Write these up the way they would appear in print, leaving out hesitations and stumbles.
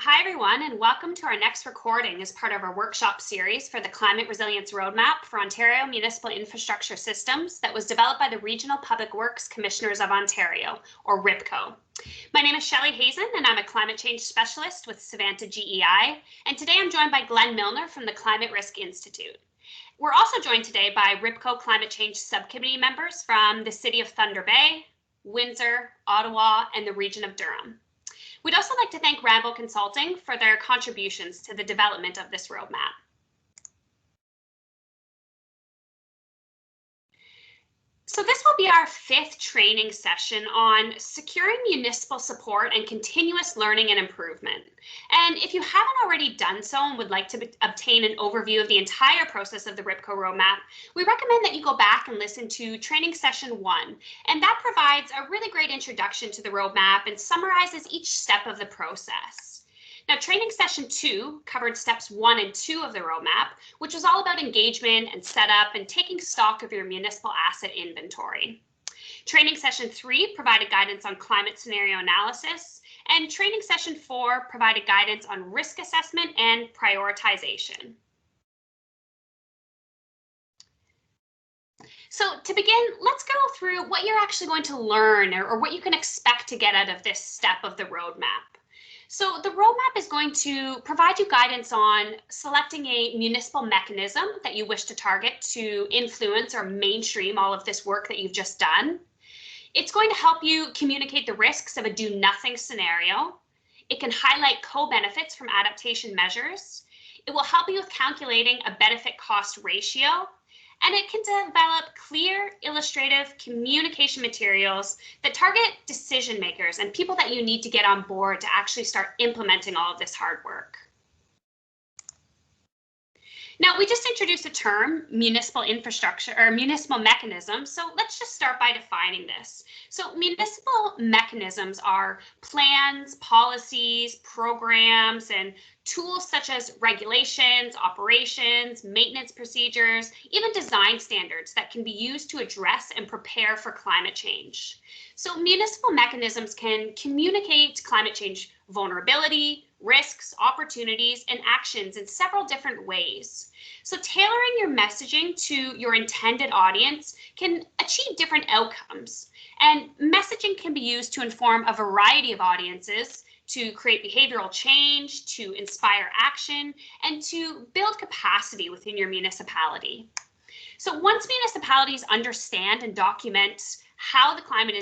Hi, everyone, and welcome to our next recording as part of our workshop series for the Climate Resilience Roadmap for Ontario Municipal Infrastructure Systems that was developed by the Regional Public Works Commissioners of Ontario, or RPWCO. My name is Shelley Hazen, and I'm a climate change specialist with Savanta GEI, and today I'm joined by Glenn Milner from the Climate Risk Institute. We're also joined today by RPWCO Climate Change Subcommittee members from the City of Thunder Bay, Windsor, Ottawa, and the region of Durham. We'd also like to thank Rambo Consulting for their contributions to the development of this roadmap. So this will be our 5th training session on securing municipal support and continuous learning and improvement. And if you haven't already done so and would like to obtain an overview of the entire process of the RPWCO roadmap, we recommend that you go back and listen to training session 1. And that provides a really great introduction to the roadmap and summarizes each step of the process. Now, training session 2 covered steps 1 and 2 of the roadmap, which was all about engagement and setup and taking stock of your municipal asset inventory. Training session 3 provided guidance on climate scenario analysis, and training session 4 provided guidance on risk assessment and prioritization. So to begin, let's go through what you're actually going to learn or what you can expect to get out of this step of the roadmap. So the roadmap is going to provide you guidance on selecting a municipal mechanism that you wish to target to influence or mainstream all of this work that you've just done. It's going to help you communicate the risks of a do-nothing scenario. It can highlight co-benefits from adaptation measures. It will help you with calculating a benefit-cost ratio. And it can develop clear, illustrative communication materials that target decision makers and people that you need to get on board to actually start implementing all of this hard work. Now, we just introduced the term municipal infrastructure or municipal mechanisms. So let's just start by defining this. So municipal mechanisms are plans, policies, programs, and tools such as regulations, operations, maintenance procedures, even design standards that can be used to address and prepare for climate change. So municipal mechanisms can communicate climate change vulnerability, risks, opportunities, and actions in several different ways. So tailoring your messaging to your intended audience can achieve different outcomes. And messaging can be used to inform a variety of audiences, to create behavioral change, to inspire action, and to build capacity within your municipality. So once municipalities understand and document how the climate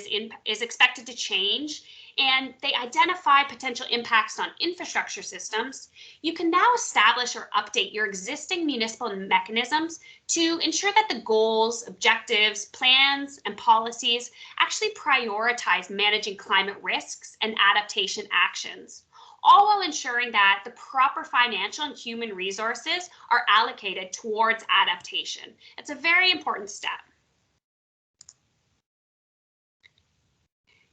is expected to change, and they identify potential impacts on infrastructure systems, you can now establish or update your existing municipal mechanisms to ensure that the goals, objectives, plans, and policies actually prioritize managing climate risks and adaptation actions, all while ensuring that the proper financial and human resources are allocated towards adaptation. It's a very important step.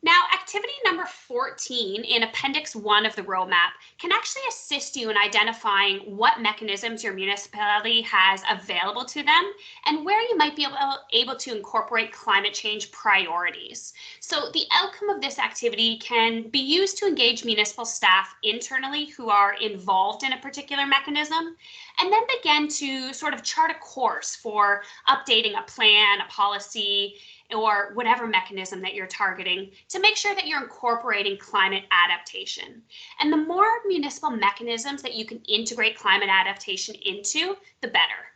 Now, activity number 14 in Appendix 1 of the roadmap can actually assist you in identifying what mechanisms your municipality has available to them and where you might be able to incorporate climate change priorities. So the outcome of this activity can be used to engage municipal staff internally who are involved in a particular mechanism, and then begin to sort of chart a course for updating a plan, a policy, or whatever mechanism that you're targeting to make sure that you're incorporating climate adaptation. And the more municipal mechanisms that you can integrate climate adaptation into, the better.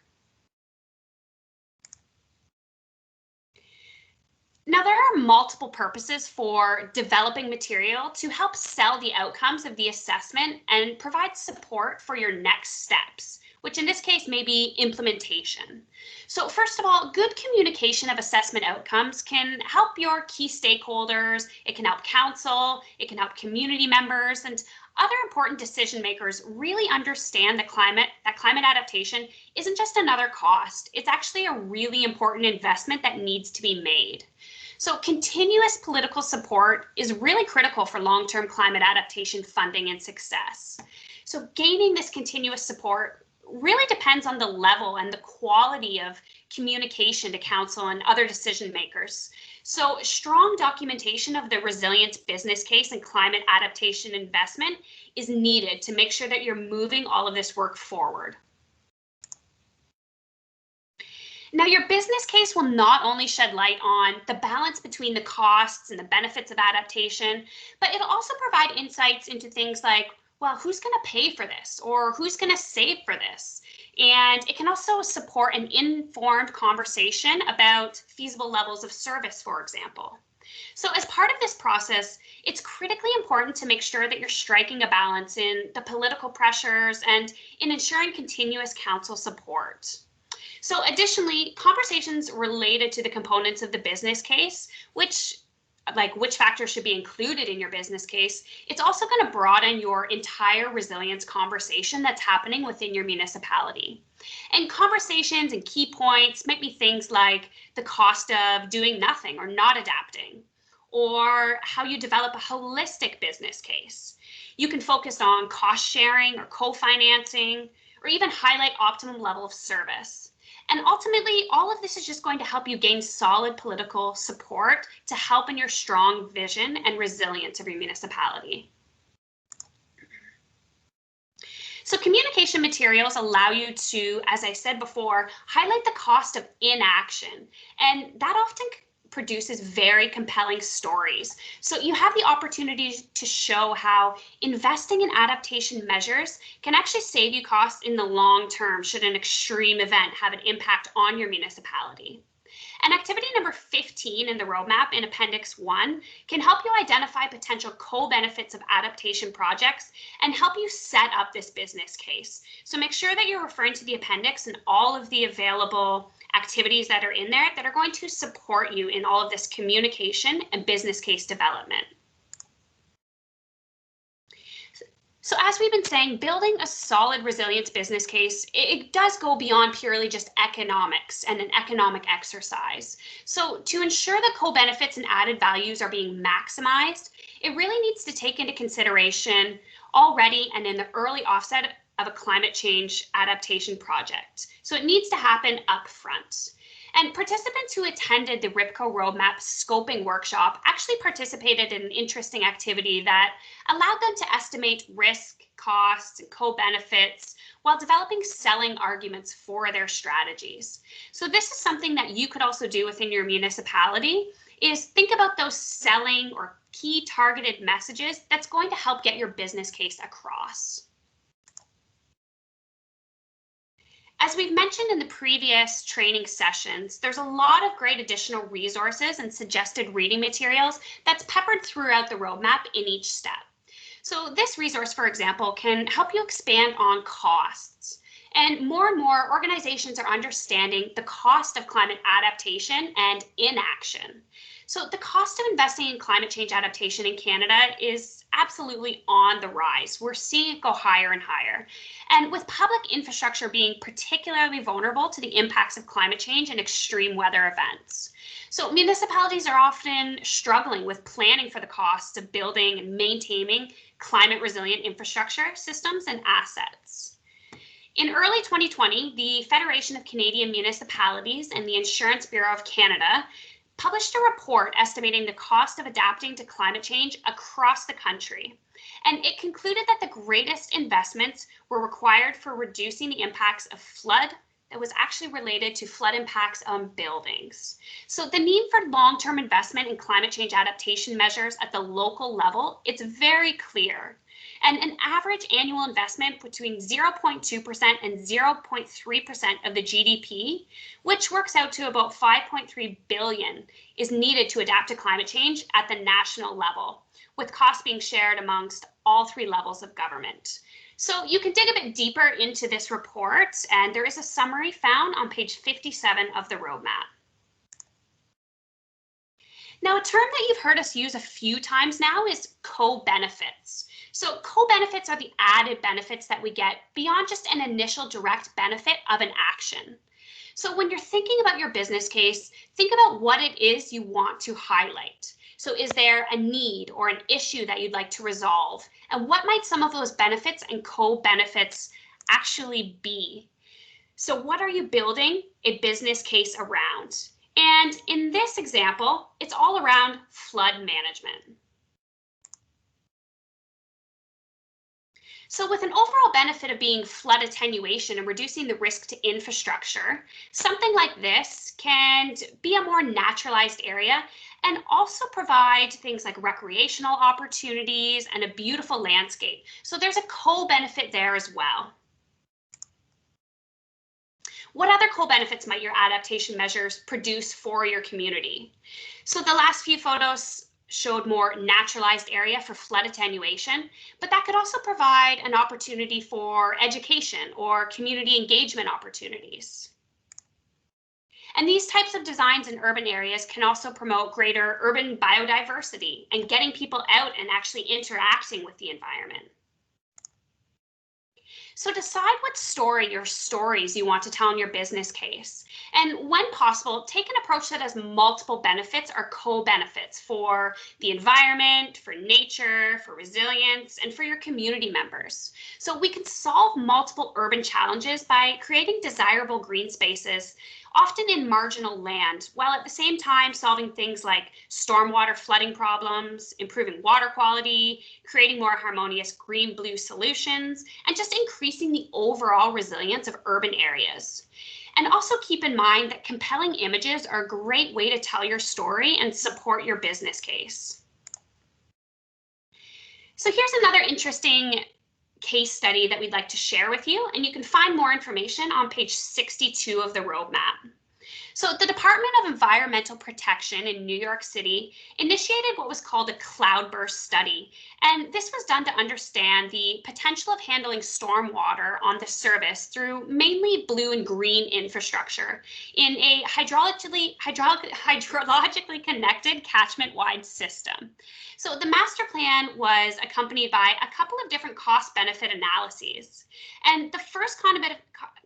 Now, there are multiple purposes for developing material to help sell the outcomes of the assessment and provide support for your next steps, which in this case may be implementation. So first of all, good communication of assessment outcomes can help your key stakeholders, it can help council, it can help community members, and other important decision makers really understand that climate adaptation isn't just another cost. It's actually a really important investment that needs to be made. So continuous political support is really critical for long-term climate adaptation funding and success. So gaining this continuous support really depends on the level and the quality of communication to council and other decision makers. So strong documentation of the resilience business case and climate adaptation investment is needed to make sure that you're moving all of this work forward. Now, your business case will not only shed light on the balance between the costs and the benefits of adaptation, but it'll also provide insights into things like, well, who's going to pay for this or who's going to save for this? And it can also support an informed conversation about feasible levels of service, for example. So as part of this process, it's critically important to make sure that you're striking a balance in the political pressures and in ensuring continuous council support. So additionally, conversations related to the components of the business case, which factors should be included in your business case, it's also going to broaden your entire resilience conversation that's happening within your municipality. And conversations and key points might be things like the cost of doing nothing or not adapting, or how you develop a holistic business case. You can focus on cost sharing or co-financing, or even highlight optimum level of service. And ultimately, all of this is just going to help you gain solid political support to help in your strong vision and resilience of your municipality. So communication materials allow you to, as I said before, highlight the cost of inaction. And that often produces very compelling stories. So you have the opportunity to show how investing in adaptation measures can actually save you costs in the long term should an extreme event have an impact on your municipality. And activity number 15 in the roadmap in Appendix 1 can help you identify potential co-benefits of adaptation projects and help you set up this business case. So make sure that you're referring to the appendix and all of the available activities that are in there that are going to support you in all of this communication and business case development. So as we've been saying, building a solid resilience business case, it does go beyond purely just economics and an economic exercise. So to ensure that co-benefits and added values are being maximized, it really needs to take into consideration already and in the early offset of a climate change adaptation project. So it needs to happen up front. And participants who attended the RPWCO Roadmap Scoping Workshop actually participated in an interesting activity that allowed them to estimate risk, costs, and co-benefits while developing selling arguments for their strategies. So this is something that you could also do within your municipality, is think about those selling or key targeted messages that's going to help get your business case across. As we've mentioned in the previous training sessions, there's a lot of great additional resources and suggested reading materials that's peppered throughout the roadmap in each step. So this resource, for example, can help you expand on costs. And more organizations are understanding the cost of climate adaptation and inaction. So the cost of investing in climate change adaptation in Canada is absolutely on the rise. We're seeing it go higher and higher. And with public infrastructure being particularly vulnerable to the impacts of climate change and extreme weather events. So municipalities are often struggling with planning for the costs of building and maintaining climate resilient infrastructure systems and assets. In early 2020, the Federation of Canadian Municipalities and the Insurance Bureau of Canada published a report estimating the cost of adapting to climate change across the country. And it concluded that the greatest investments were required for reducing the impacts of flood that was actually related to flood impacts on buildings. So the need for long-term investment in climate change adaptation measures at the local level, it's very clear. And an average annual investment between 0.2% and 0.3% of the GDP, which works out to about 5.3 billion, is needed to adapt to climate change at the national level, with costs being shared amongst all three levels of government. So you can dig a bit deeper into this report, and there is a summary found on page 57 of the roadmap. Now, a term that you've heard us use a few times now is co-benefits. So co-benefits are the added benefits that we get beyond just an initial direct benefit of an action. So when you're thinking about your business case, think about what it is you want to highlight. So is there a need or an issue that you'd like to resolve? And what might some of those benefits and co-benefits actually be? So what are you building a business case around? And in this example, it's all around flood management. So with an overall benefit of being flood attenuation and reducing the risk to infrastructure, something like this can be a more naturalized area and also provide things like recreational opportunities and a beautiful landscape. So there's a co-benefit there as well. What other co-benefits might your adaptation measures produce for your community? So the last few photos showed more naturalized area for flood attenuation, but that could also provide an opportunity for education or community engagement opportunities. And these types of designs in urban areas can also promote greater urban biodiversity and getting people out and actually interacting with the environment. So decide what stories you want to tell in your business case. And when possible, take an approach that has multiple benefits or co-benefits for the environment, for nature, for resilience, and for your community members. So we can solve multiple urban challenges by creating desirable green spaces, often in marginal land, while at the same time solving things like stormwater flooding problems, improving water quality, creating more harmonious green-blue solutions, and just increasing the overall resilience of urban areas. And also keep in mind that compelling images are a great way to tell your story and support your business case. So here's another interesting case study that we'd like to share with you, and you can find more information on page 62 of the roadmap. So the Department of Environmental Protection in New York City initiated what was called a cloudburst study. And this was done to understand the potential of handling stormwater on the surface through mainly blue and green infrastructure in a hydrologically connected catchment-wide system. So the master plan was accompanied by a couple of different cost-benefit analyses. And the first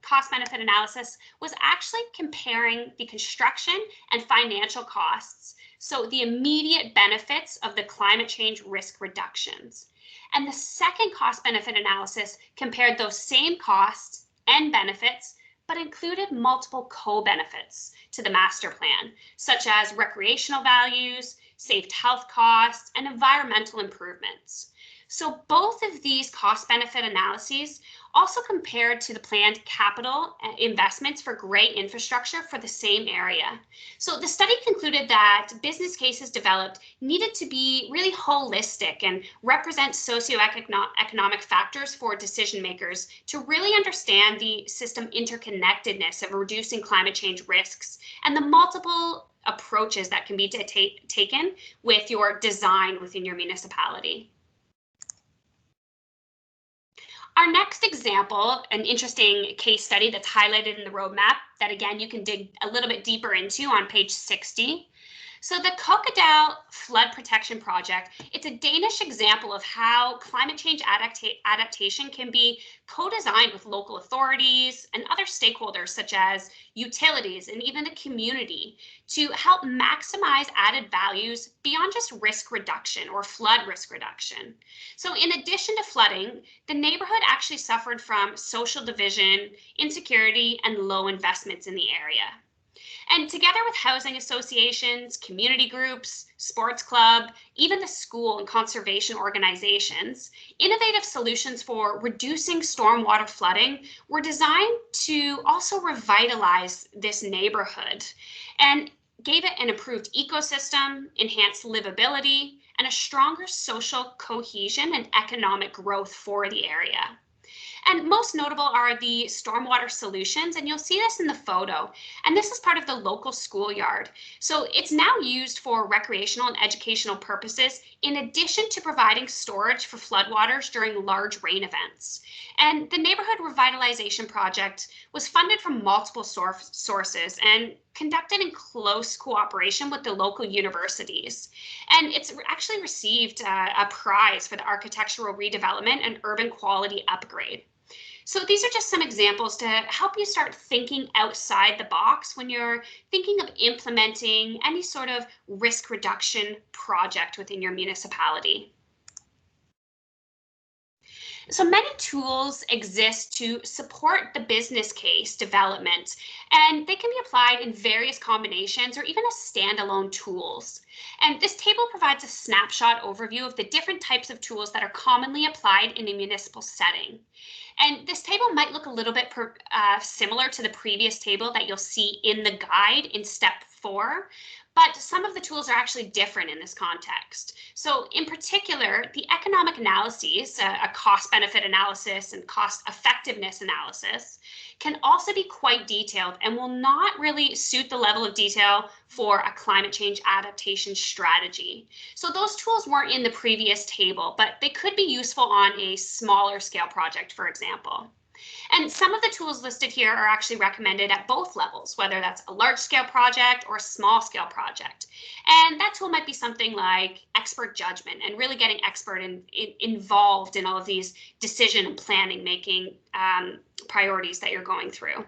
cost-benefit analysis was actually comparing the construction and financial costs, so the immediate benefits of the climate change risk reductions. And the second cost-benefit analysis compared those same costs and benefits, but included multiple co-benefits to the master plan, such as recreational values, saved health costs, and environmental improvements. So both of these cost-benefit analyses also compared to the planned capital investments for gray infrastructure for the same area. So the study concluded that business cases developed needed to be really holistic and represent socioeconomic factors for decision makers to really understand the system interconnectedness of reducing climate change risks and the multiple approaches that can be taken with your design within your municipality. Our next example, an interesting case study that's highlighted in the roadmap that again you can dig a little bit deeper into on page 60. So the Kokkedal Flood Protection Project, it's a Danish example of how climate change adaptation can be co-designed with local authorities and other stakeholders such as utilities and even the community to help maximize added values beyond just risk reduction or flood risk reduction. So in addition to flooding, the neighborhood actually suffered from social division, insecurity, and low investments in the area. And together with housing associations, community groups, sports club, even the school and conservation organizations, innovative solutions for reducing stormwater flooding were designed to also revitalize this neighborhood and gave it an improved ecosystem, enhanced livability, and a stronger social cohesion and economic growth for the area. And most notable are the stormwater solutions, and you'll see this in the photo. And this is part of the local schoolyard. So it's now used for recreational and educational purposes, in addition to providing storage for floodwaters during large rain events. And the neighborhood revitalization project was funded from multiple sources and conducted in close cooperation with the local universities. And it's actually received a prize for the architectural redevelopment and urban quality upgrade. So these are just some examples to help you start thinking outside the box when you're thinking of implementing any sort of risk reduction project within your municipality. So many tools exist to support the business case development, and they can be applied in various combinations or even as standalone tools. And this table provides a snapshot overview of the different types of tools that are commonly applied in a municipal setting. And this table might look a little bit similar to the previous table that you'll see in the guide in step 4, but some of the tools are actually different in this context. So in particular, the economic analyses, a cost benefit analysis and cost effectiveness analysis, can also be quite detailed and will not really suit the level of detail for a climate change adaptation strategy. So those tools weren't in the previous table, but they could be useful on a smaller scale project, for example. And some of the tools listed here are actually recommended at both levels, whether that's a large scale project or a small scale project. And that tool might be something like expert judgment and really getting involved in all of these decision and planning making priorities that you're going through.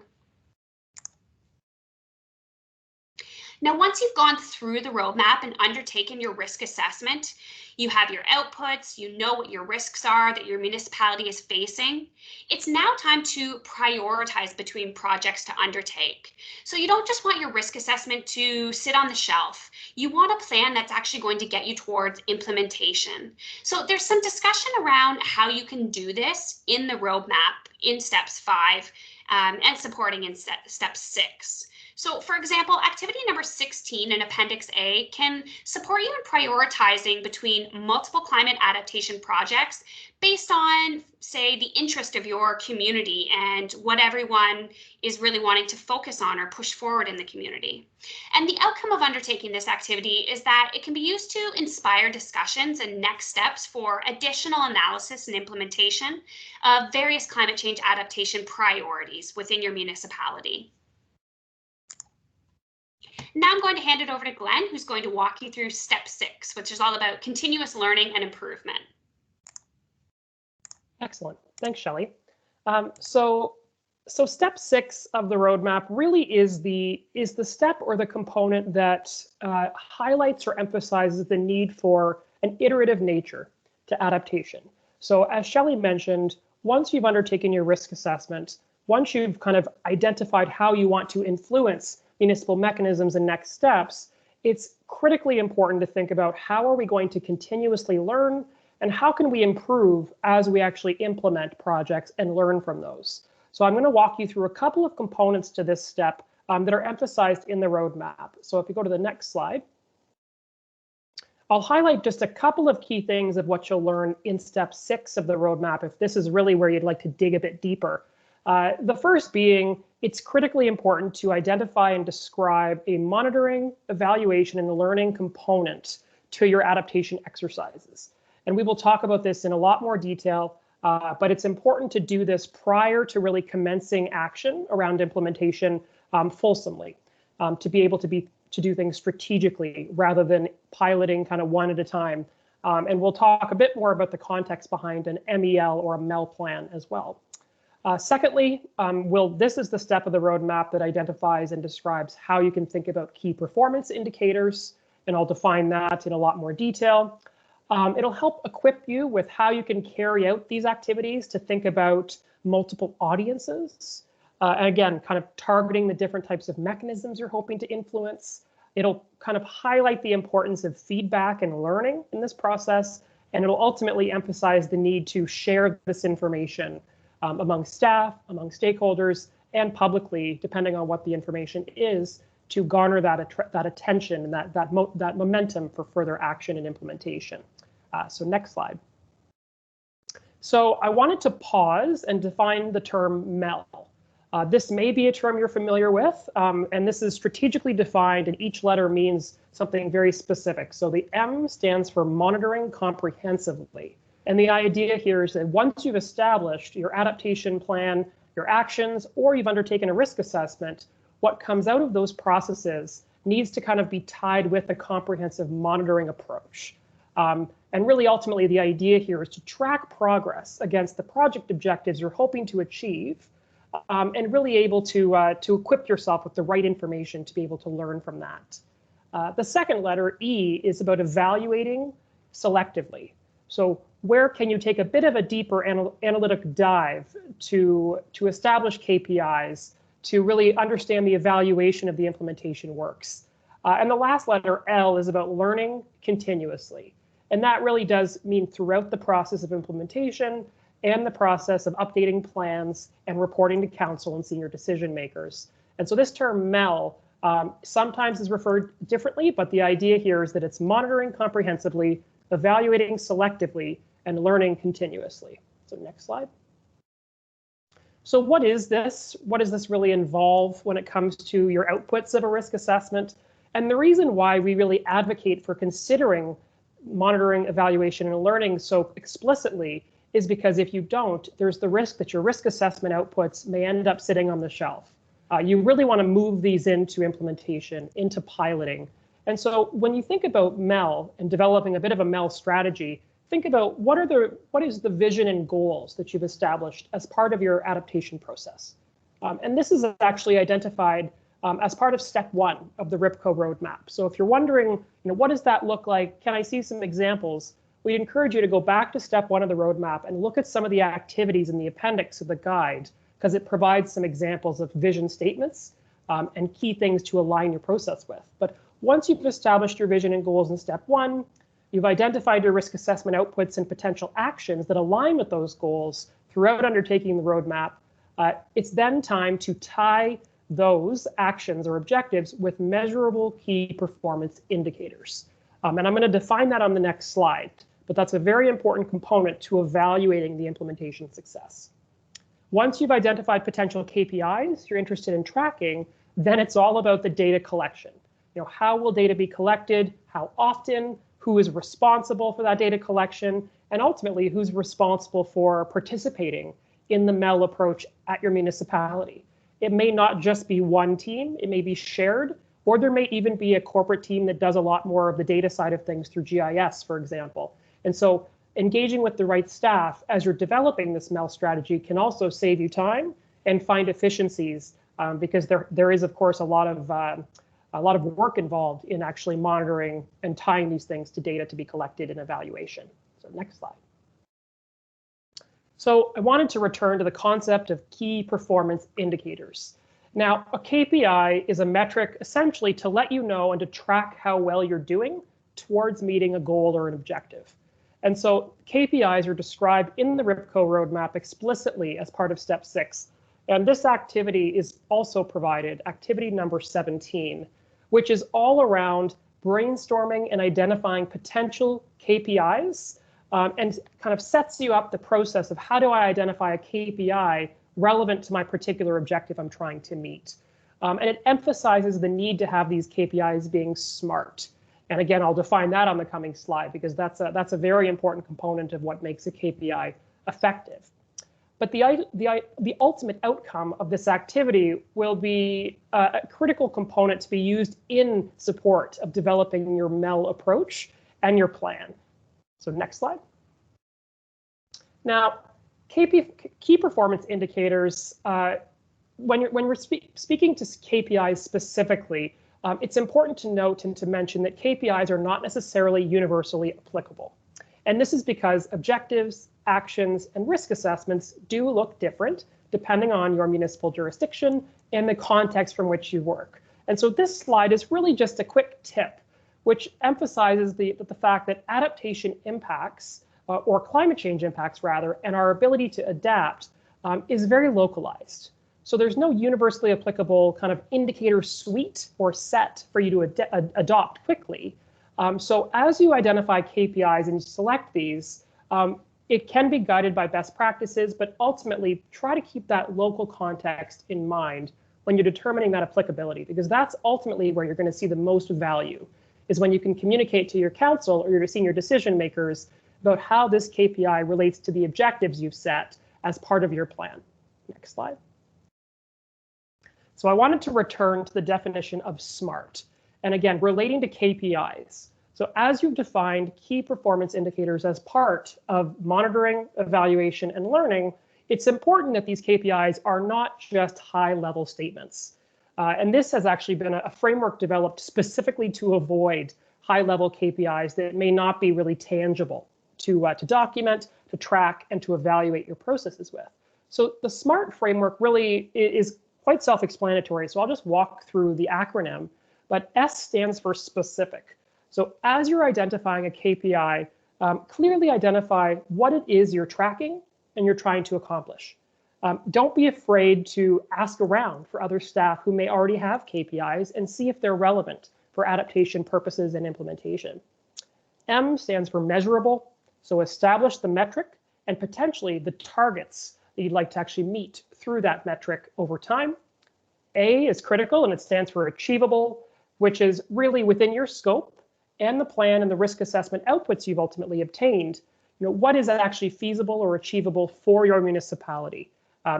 Now, once you've gone through the roadmap and undertaken your risk assessment, you have your outputs, you know what your risks are that your municipality is facing, it's now time to prioritize between projects to undertake. So you don't just want your risk assessment to sit on the shelf. You want a plan that's actually going to get you towards implementation. So there's some discussion around how you can do this in the roadmap in steps 5 and supporting in step 6. So for example, activity number 16 in Appendix A can support you in prioritizing between multiple climate adaptation projects based on, say, the interest of your community and what everyone is really wanting to focus on or push forward in the community. And the outcome of undertaking this activity is that it can be used to inspire discussions and next steps for additional analysis and implementation of various climate change adaptation priorities within your municipality. Now I'm going to hand it over to Glenn, who's going to walk you through step 6, which is all about continuous learning and improvement. Excellent. Thanks, Shelley. So step 6 of the roadmap really is the step or the component that highlights or emphasizes the need for an iterative nature to adaptation. So as Shelley mentioned, once you've undertaken your risk assessment, once you've kind of identified how you want to influence municipal mechanisms and next steps, it's critically important to think about how are we going to continuously learn and how can we improve as we actually implement projects and learn from those. So I'm going to walk you through a couple of components to this step that are emphasized in the roadmap. So if you go to the next slide, I'll highlight just a couple of key things of what you'll learn in step 6 of the roadmap, if this is really where you'd like to dig a bit deeper. The first being, it's critically important to identify and describe a monitoring, evaluation, and learning component to your adaptation exercises. And we will talk about this in a lot more detail, but it's important to do this prior to really commencing action around implementation fulsomely, to be able to do things strategically rather than piloting kind of one at a time. And we'll talk a bit more about the context behind an MEL or a MEL plan as well. Secondly, this is the step of the roadmap that identifies and describes how you can think about key performance indicators, and I'll define that in a lot more detail. It'll help equip you with how you can carry out these activities to think about multiple audiences. And again, kind of targeting the different types of mechanisms you're hoping to influence. It'll kind of highlight the importance of feedback and learning in this process, and it'll ultimately emphasize the need to share this information among staff, among stakeholders, and publicly, depending on what the information is, to garner that attention and that momentum for further action and implementation. So next slide. So I wanted to pause and define the term MEL. This may be a term you're familiar with, and this is strategically defined, and each letter means something very specific. So the M stands for monitoring comprehensively. And the idea here is that once you've established your adaptation plan, your actions, or you've undertaken a risk assessment, what comes out of those processes needs to kind of be tied with a comprehensive monitoring approach. And really, ultimately, the idea here is to track progress against the project objectives you're hoping to achieve, and really able to equip yourself with the right information to be able to learn from that. The second letter, E, is about evaluating selectively. So where can you take a bit of a deeper analytic dive to establish KPIs to really understand the evaluation of the implementation works? And the last letter, L, is about learning continuously. And that really does mean throughout the process of implementation and the process of updating plans and reporting to council and senior decision makers. And so this term MEL sometimes is referred differently, but the idea here is that it's monitoring comprehensively, evaluating selectively, and learning continuously. So next slide. So what is this? What does this really involve when it comes to your outputs of a risk assessment? And the reason why we really advocate for considering monitoring, evaluation, and learning so explicitly is because if you don't, there's the risk that your risk assessment outputs may end up sitting on the shelf. You really want to move these into implementation, into piloting. And so when you think about MEL and developing a bit of a MEL strategy, think about what is the vision and goals that you've established as part of your adaptation process. And this is actually identified as part of step 1 of the RPWCO roadmap. So if you're wondering, what does that look like? Can I see some examples? We'd encourage you to go back to step 1 of the roadmap and look at some of the activities in the appendix of the guide, because it provides some examples of vision statements and key things to align your process with. But once you've established your vision and goals in step 1, you've identified your risk assessment outputs and potential actions that align with those goals throughout undertaking the roadmap. It's then time to tie those actions or objectives with measurable key performance indicators. And I'm going to define that on the next slide, but that's a very important component to evaluating the implementation success. Once you've identified potential KPIs you're interested in tracking, then it's all about the data collection. How will data be collected? How often? Who is responsible for that data collection? And ultimately, who's responsible for participating in the MEL approach at your municipality? It may not just be one team, it may be shared, or there may even be a corporate team that does a lot more of the data side of things through GIS, for example. And so engaging with the right staff as you're developing this MEL strategy can also save you time and find efficiencies because there is, of course, a lot of work involved in actually monitoring and tying these things to data to be collected in evaluation. So next slide. So I wanted to return to the concept of key performance indicators. Now, a KPI is a metric essentially to let you know and to track how well you're doing towards meeting a goal or an objective. And so KPIs are described in the RPWCO roadmap explicitly as part of step 6. And this activity is also provided, activity number 17, which is all around brainstorming and identifying potential KPIs and kind of sets you up the process of how do I identify a KPI relevant to my particular objective I'm trying to meet. And it emphasizes the need to have these KPIs being smart. And again, I'll define that on the coming slide because that's a very important component of what makes a KPI effective. But the ultimate outcome of this activity will be a critical component to be used in support of developing your MEL approach and your plan. So next slide. Now, key performance indicators, when we're speaking to KPIs specifically, it's important to note and to mention that KPIs are not necessarily universally applicable. And this is because objectives, actions, and risk assessments do look different depending on your municipal jurisdiction and the context from which you work. And so this slide is really just a quick tip, which emphasizes the fact that adaptation impacts, or climate change impacts rather, and our ability to adapt is very localized. So there's no universally applicable kind of indicator suite or set for you to adopt quickly. So as you identify KPIs and you select these, it can be guided by best practices, but ultimately try to keep that local context in mind when you're determining that applicability, because that's ultimately where you're going to see the most value, is when you can communicate to your council or your senior decision makers about how this KPI relates to the objectives you've set as part of your plan. Next slide. So I wanted to return to the definition of SMART, and again, relating to KPIs. So as you've defined key performance indicators as part of monitoring, evaluation, and learning, it's important that these KPIs are not just high-level statements. And this has actually been a framework developed specifically to avoid high-level KPIs that may not be really tangible. to document, to track, and to evaluate your processes with. So the SMART framework really is quite self-explanatory. So I'll just walk through the acronym, but S stands for specific. So as you're identifying a KPI, clearly identify what it is you're tracking and you're trying to accomplish. Don't be afraid to ask around for other staff who may already have KPIs and see if they're relevant for adaptation purposes and implementation. M stands for measurable. So establish the metric and potentially the targets that you'd like to actually meet through that metric over time. A is critical, and it stands for achievable, which is really within your scope and the plan and the risk assessment outputs you've ultimately obtained. What is actually feasible or achievable for your municipality?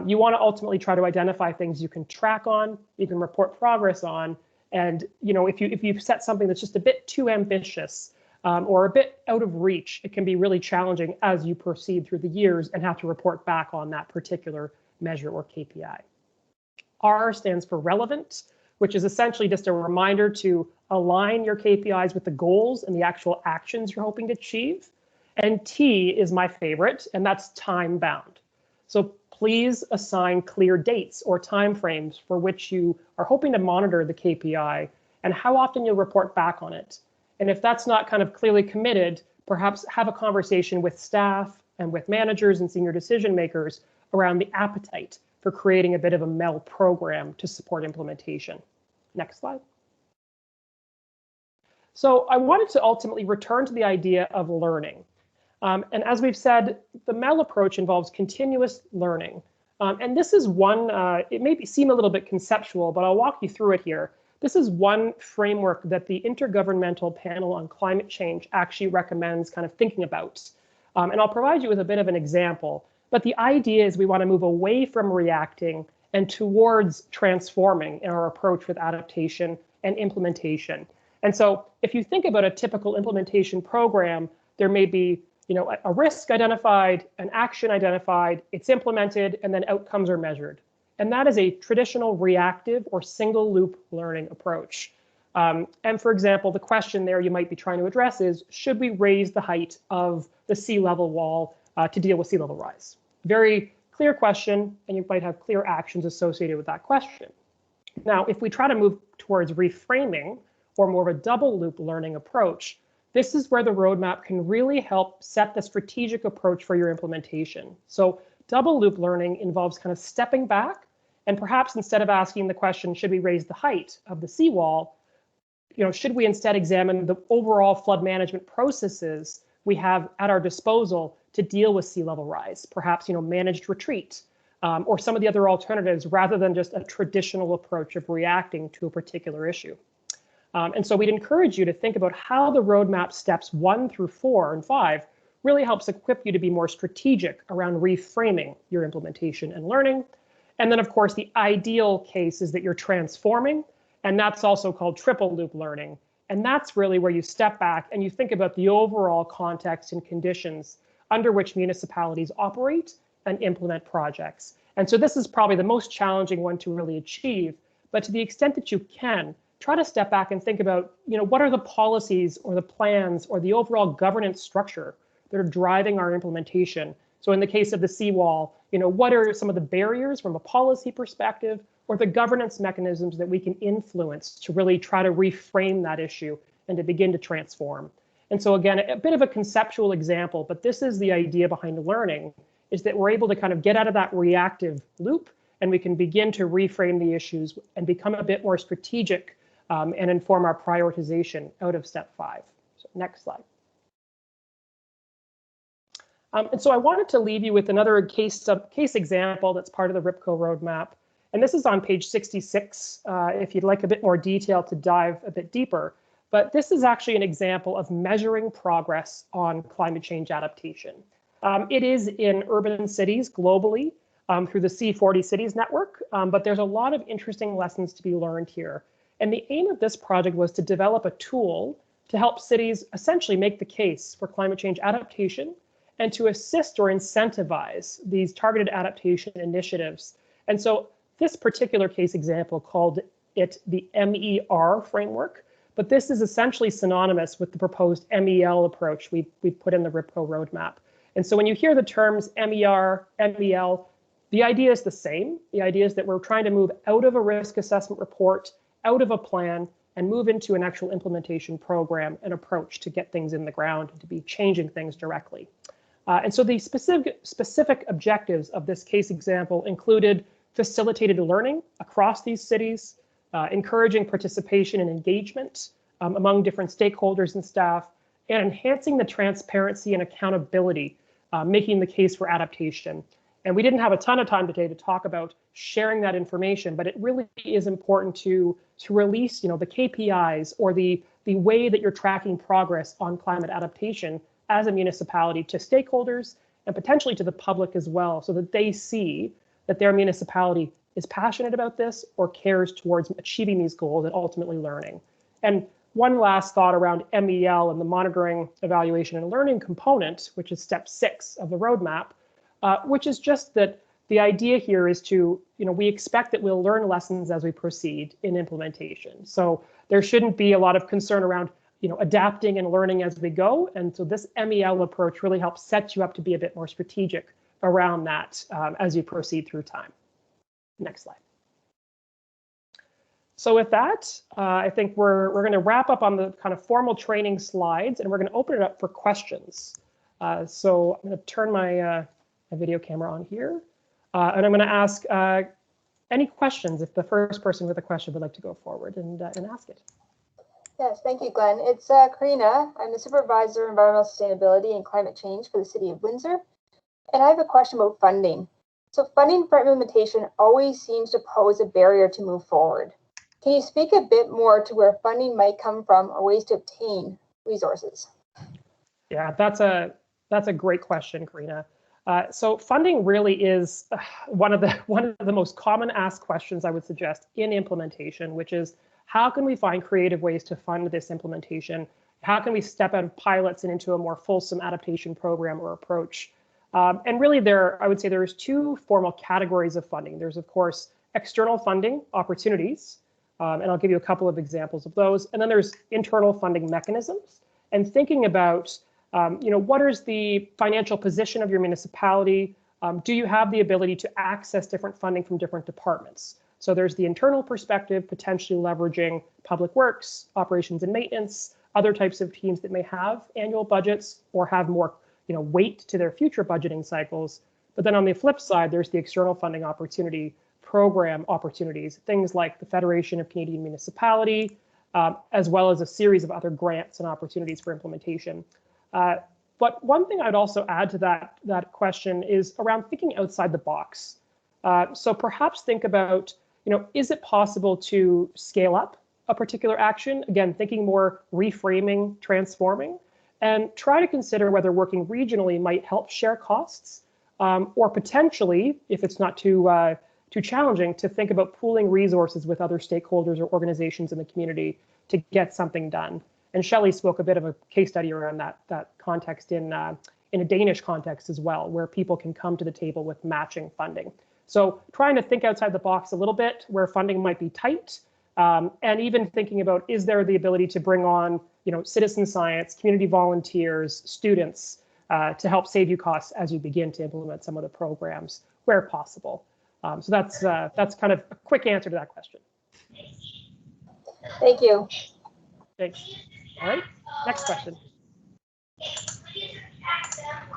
You want to ultimately try to identify things you can track on, you can report progress on, and if you've set something that's just a bit too ambitious or a bit out of reach, it can be really challenging as you proceed through the years and have to report back on that particular measure or KPI. R stands for relevant, which is essentially just a reminder to align your KPIs with the goals and the actual actions you're hoping to achieve. And T is my favorite, and that's time bound. So please assign clear dates or timeframes for which you are hoping to monitor the KPI and how often you'll report back on it. And if that's not kind of clearly committed, perhaps have a conversation with staff and with managers and senior decision makers around the appetite for creating a bit of a MEL program to support implementation. Next slide. So I wanted to ultimately return to the idea of learning. And as we've said, the MEL approach involves continuous learning. And this is one, it may seem a little bit conceptual, but I'll walk you through it here. This is one framework that the Intergovernmental Panel on Climate Change actually recommends kind of thinking about. And I'll provide you with a bit of an example. But the idea is we want to move away from reacting and towards transforming in our approach with adaptation and implementation. And so if you think about a typical implementation program, there may be a risk identified, an action identified, it's implemented, and then outcomes are measured. And that is a traditional reactive or single loop learning approach. And for example, the question there you might be trying to address is, should we raise the height of the sea level wall to deal with sea level rise? Very clear question, and you might have clear actions associated with that question. Now, if we try to move towards reframing or more of a double loop learning approach, this is where the roadmap can really help set the strategic approach for your implementation. So double loop learning involves kind of stepping back and perhaps instead of asking the question, should we raise the height of the seawall, should we instead examine the overall flood management processes we have at our disposal to deal with sea level rise, perhaps managed retreat, or some of the other alternatives rather than just a traditional approach of reacting to a particular issue. And so we'd encourage you to think about how the roadmap steps 1 through 4 and 5 really helps equip you to be more strategic around reframing your implementation and learning. And then, of course, the ideal case is that you're transforming, and that's also called triple loop learning. And that's really where you step back and you think about the overall context and conditions under which municipalities operate and implement projects. And so this is probably the most challenging one to really achieve, but to the extent that you can, try to step back and think about, what are the policies or the plans or the overall governance structure that are driving our implementation. So in the case of the seawall, what are some of the barriers from a policy perspective or the governance mechanisms that we can influence to really try to reframe that issue and to begin to transform. And so again, a bit of a conceptual example, but this is the idea behind learning, is that we're able to kind of get out of that reactive loop and we can begin to reframe the issues and become a bit more strategic and inform our prioritization out of step 5. So next slide. And so I wanted to leave you with another case example that's part of the RPWCO roadmap. And this is on page 66, if you'd like a bit more detail to dive a bit deeper. But this is actually an example of measuring progress on climate change adaptation. It is in urban cities globally through the C40 Cities Network, but there's a lot of interesting lessons to be learned here. And the aim of this project was to develop a tool to help cities essentially make the case for climate change adaptation and to assist or incentivize these targeted adaptation initiatives. And so this particular case example called it the MER framework, but this is essentially synonymous with the proposed MEL approach we put in the RPWCO roadmap. And so when you hear the terms MER, MEL, the idea is the same. The idea is that we're trying to move out of a risk assessment report, out of a plan, and move into an actual implementation program and approach to get things in the ground and to be changing things directly. And so the specific objectives of this case example included facilitated learning across these cities, encouraging participation and engagement among different stakeholders and staff, and enhancing the transparency and accountability, making the case for adaptation. And we didn't have a ton of time today to talk about sharing that information, but it really is important to release, the KPIs or the way that you're tracking progress on climate adaptation as a municipality to stakeholders and potentially to the public as well, so that they see that their municipality is passionate about this or cares towards achieving these goals and ultimately learning. And one last thought around MEL and the monitoring, evaluation, and learning component, which is step 6 of the roadmap, which is just that the idea here is to, we expect that we'll learn lessons as we proceed in implementation. So there shouldn't be a lot of concern around, adapting and learning as we go. And so this MEL approach really helps set you up to be a bit more strategic around that as you proceed through time. Next slide. So with that, I think we're going to wrap up on the kind of formal training slides, and we're going to open it up for questions. So I'm going to turn my video camera on here, and I'm going to ask any questions if the first person with a question would like to go forward and ask it. Yes, thank you, Glenn. It's Karina. I'm the Supervisor of Environmental Sustainability and Climate Change for the City of Windsor. And I have a question about funding. So funding for implementation always seems to pose a barrier to move forward. Can you speak a bit more to where funding might come from or ways to obtain resources? Yeah, that's a great question, Karina. So funding really is one of the most common asked questions I would suggest in implementation, which is how can we find creative ways to fund this implementation? How can we step out of pilots and into a more fulsome adaptation program or approach? And really I would say there's 2 formal categories of funding. There's, of course, external funding opportunities, and I'll give you a couple of examples of those. And then there's internal funding mechanisms and thinking about, what is the financial position of your municipality? Do you have the ability to access different funding from different departments? So there's the internal perspective, potentially leveraging public works, operations and maintenance, other types of teams that may have annual budgets or have more weight to their future budgeting cycles. But then on the flip side, there's the external funding opportunity, program opportunities, things like the Federation of Canadian Municipality, as well as a series of other grants and opportunities for implementation. But one thing I'd also add to that question is around thinking outside the box. So perhaps think about, is it possible to scale up a particular action? Again, thinking more reframing, transforming, and try to consider whether working regionally might help share costs, or potentially, if it's not too challenging, to think about pooling resources with other stakeholders or organizations in the community to get something done. And Shelley spoke a bit of a case study around that context in a Danish context as well, where people can come to the table with matching funding. So trying to think outside the box a little bit where funding might be tight, and even thinking about, is there the ability to bring on citizen science, community volunteers, students to help save you costs as you begin to implement some of the programs where possible. So that's kind of a quick answer to that question. Thank you. Thanks. All right, next question.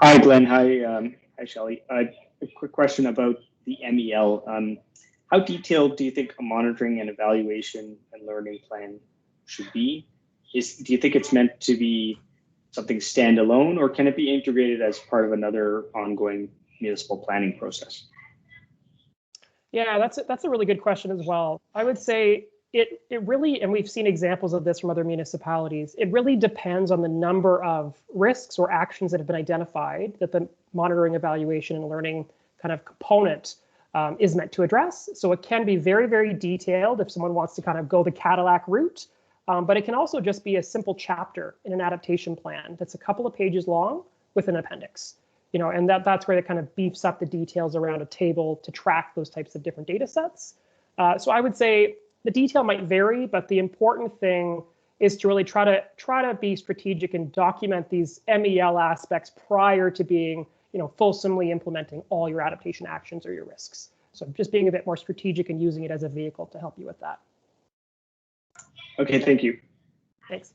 Hi, Glenn. Hi, Shelley. A quick question about the MEL. How detailed do you think a monitoring and evaluation and learning plan should be? Do you think it's meant to be something standalone, or can it be integrated as part of another ongoing municipal planning process? Yeah, that's a really good question as well. I would say it really, and we've seen examples of this from other municipalities, it really depends on the number of risks or actions that have been identified that the monitoring, evaluation, and learning kind of component is meant to address. So it can be very, very detailed if someone wants to kind of go the Cadillac route, but it can also just be a simple chapter in an adaptation plan that's a couple of pages long with an appendix. And that's where it kind of beefs up the details around a table to track those types of different data sets. So I would say the detail might vary, but the important thing is to really try to be strategic and document these MEL aspects prior to being, fulsomely implementing all your adaptation actions or your risks. So just being a bit more strategic and using it as a vehicle to help you with that. Okay, thank you. Thanks.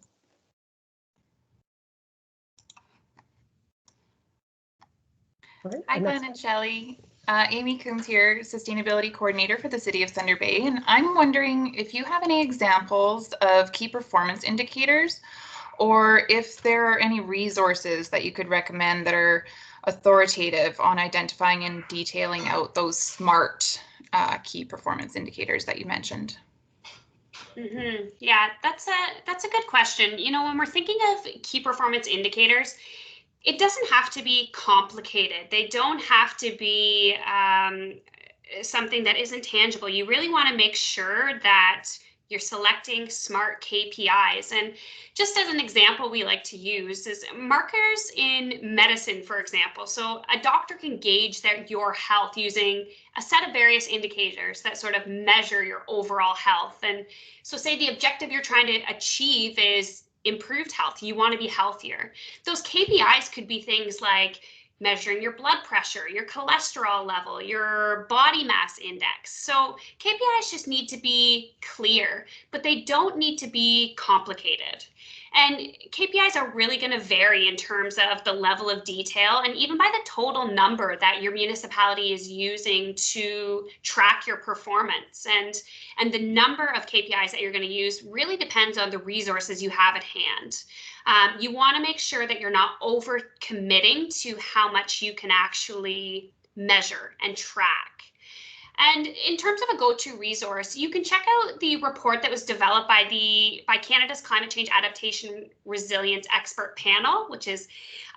Right, Hi, Glenn and Shelley. Amy Coombs here, Sustainability Coordinator for the City of Thunder Bay. And I'm wondering if you have any examples of key performance indicators, or if there are any resources that you could recommend that are authoritative on identifying and detailing out those SMART key performance indicators that you mentioned. Yeah, that's a good question. When we're thinking of key performance indicators, it doesn't have to be complicated. They don't have to be something that isn't tangible. You really want to make sure that you're selecting SMART KPIs. And just as an example we like to use is markers in medicine, for example. So a doctor can gauge your health using a set of various indicators that sort of measure your overall health. And so say the objective you're trying to achieve is improved health. You want to be healthier. Those KPIs could be things like measuring your blood pressure, your cholesterol level, your body mass index. So KPIs just need to be clear, but they don't need to be complicated. And KPIs are really going to vary in terms of the level of detail and even by the total number that your municipality is using to track your performance. And the number of KPIs that you're going to use really depends on the resources you have at hand. You want to make sure that you're not over committing to how much you can actually measure and track. And in terms of a go-to resource, you can check out the report that was developed by Canada's Climate Change Adaptation Resilience Expert Panel, which is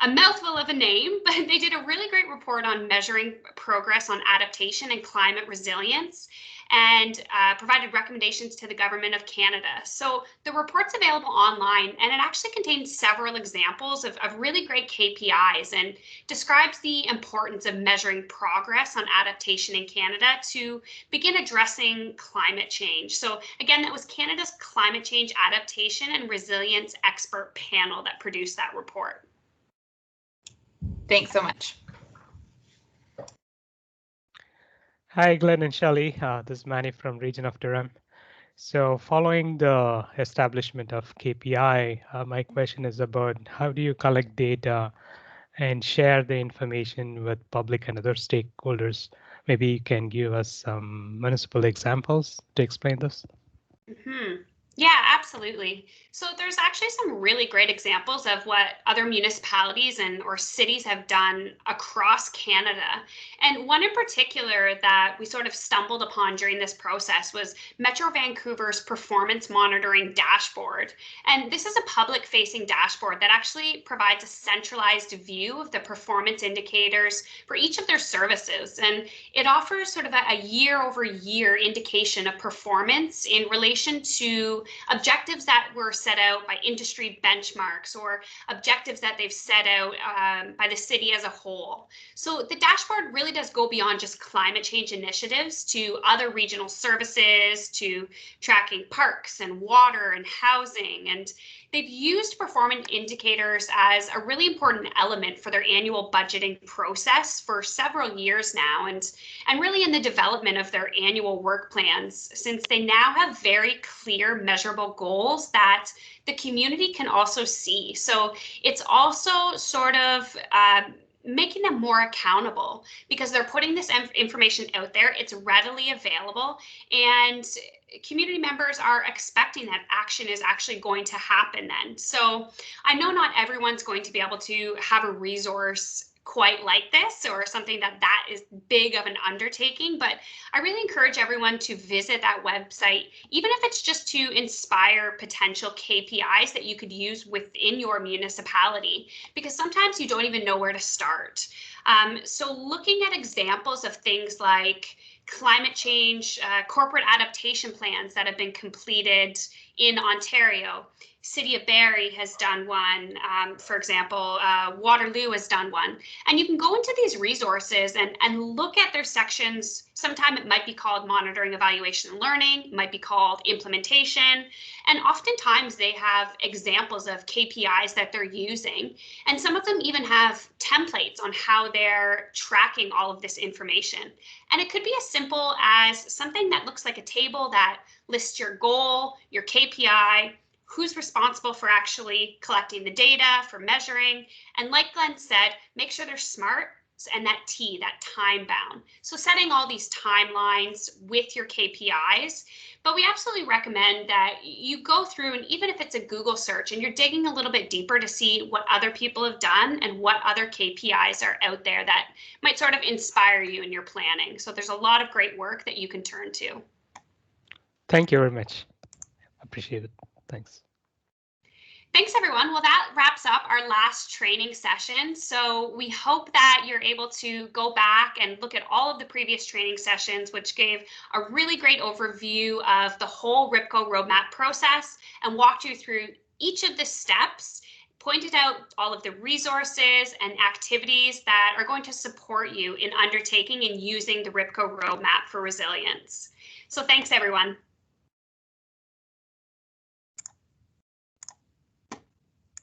a mouthful of a name, but they did a really great report on measuring progress on adaptation and climate resilience, and provided recommendations to the Government of Canada. So the report's available online, and it actually contains several examples of really great KPIs and describes the importance of measuring progress on adaptation in Canada to begin addressing climate change. So again, that was Canada's Climate Change Adaptation and Resilience Expert Panel that produced that report. Thanks so much. Hi, Glenn and Shelley. This is Manny from Region of Durham. So following the establishment of KPI, my question is about how do you collect data and share the information with public and other stakeholders? Maybe you can give us some municipal examples to explain this. Yeah, absolutely. So there's actually some really great examples of what other municipalities or cities have done across Canada. And one in particular that we sort of stumbled upon during this process was Metro Vancouver's performance monitoring dashboard. And this is a public-facing dashboard that actually provides a centralized view of the performance indicators for each of their services. And it offers sort of a year-over-year indication of performance in relation to objectives that were set out by industry benchmarks or objectives that they've set out by the city as a whole. So the dashboard really does go beyond just climate change initiatives to other regional services, to tracking parks and water and housing. And they've used performance indicators as a really important element for their annual budgeting process for several years now, and really in the development of their annual work plans, since they now have very clear measurable goals that the community can also see. So it's also sort of making them more accountable because they're putting this information out there. It's readily available, and community members are expecting that action is actually going to happen then. So I know not everyone's going to be able to have a resource quite like this or something that is big of an undertaking, but I really encourage everyone to visit that website, even if it's just to inspire potential KPIs that you could use within your municipality, because sometimes you don't even know where to start. So looking at examples of things like climate change, corporate adaptation plans that have been completed in Ontario, City of Barrie has done one, for example, Waterloo has done one. And you can go into these resources and look at their sections. Sometime it might be called monitoring, evaluation, and learning, it might be called implementation. And oftentimes they have examples of KPIs that they're using. And some of them even have templates on how they're tracking all of this information. And it could be as simple as something that looks like a table that lists your goal, your KPI, who's responsible for actually collecting the data, for measuring. And like Glenn said, make sure they're smart and that T, that time bound. So setting all these timelines with your KPIs, but we absolutely recommend that you go through, and even if it's a Google search and you're digging a little bit deeper to see what other people have done and what other KPIs are out there that might sort of inspire you in your planning. So there's a lot of great work that you can turn to. Thank you very much. Appreciate it. Thanks. Thanks, everyone. Well, that wraps up our last training session. So we hope that you're able to go back and look at all of the previous training sessions, which gave a really great overview of the whole RPWCO roadmap process and walked you through each of the steps, pointed out all of the resources and activities that are going to support you in undertaking and using the RPWCO roadmap for resilience. So thanks, everyone.